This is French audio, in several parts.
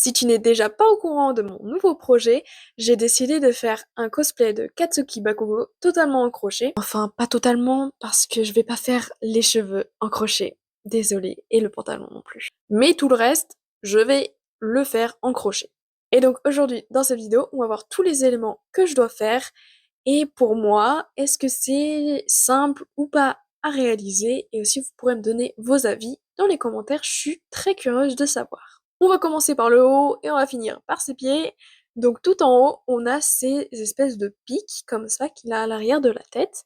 Si tu n'es déjà pas au courant de mon nouveau projet, j'ai décidé de faire un cosplay de Katsuki Bakugo totalement en crochet. Enfin, pas totalement, parce que je vais pas faire les cheveux en crochet. Désolée, et le pantalon non plus. Mais tout le reste, je vais le faire en crochet. Et donc aujourd'hui, dans cette vidéo, on va voir tous les éléments que je dois faire. Et pour moi, est-ce que c'est simple ou pas à réaliser? Et aussi, vous pourrez me donner vos avis dans les commentaires, je suis très curieuse de savoir. On va commencer par le haut et on va finir par ses pieds. Donc tout en haut, on a ces espèces de pics comme ça qu'il a à l'arrière de la tête.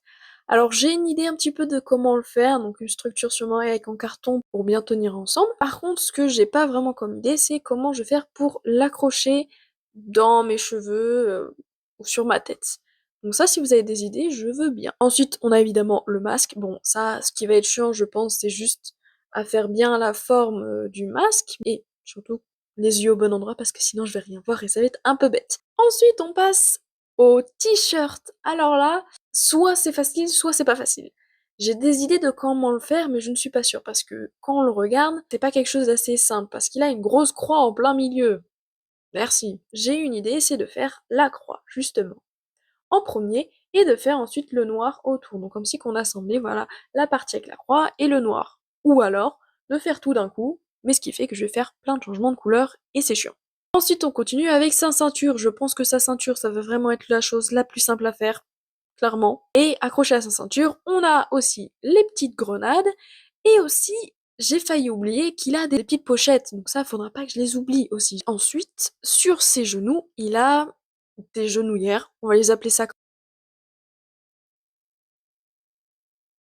Alors j'ai une idée un petit peu de comment le faire, donc une structure sûrement avec en carton pour bien tenir ensemble. Par contre, ce que j'ai pas vraiment comme idée, c'est comment je vais faire pour l'accrocher dans mes cheveux ou sur ma tête. Donc ça, si vous avez des idées, je veux bien. Ensuite, on a évidemment le masque. Bon, ça, ce qui va être chiant, je pense, c'est juste à faire bien la forme du masque et surtout les yeux au bon endroit parce que sinon je vais rien voir et ça va être un peu bête. Ensuite, on passe au t-shirt. Alors là, soit c'est facile, soit c'est pas facile. J'ai des idées de comment le faire, mais je ne suis pas sûre parce que quand on le regarde, c'est pas quelque chose d'assez simple parce qu'il a une grosse croix en plein milieu. Merci. J'ai une idée, c'est de faire la croix, justement en premier et de faire ensuite le noir autour. Donc comme si qu'on assemblait voilà la partie avec la croix et le noir. Ou alors de faire tout d'un coup, mais ce qui fait que je vais faire plein de changements de couleur et c'est chiant. Ensuite on continue avec sa ceinture. Je pense que sa ceinture ça va vraiment être la chose la plus simple à faire, clairement. Et accroché à sa ceinture, on a aussi les petites grenades et aussi j'ai failli oublier qu'il a des petites pochettes, donc ça faudra pas que je les oublie aussi. Ensuite, sur ses genoux, il a des genouillères, on va les appeler ça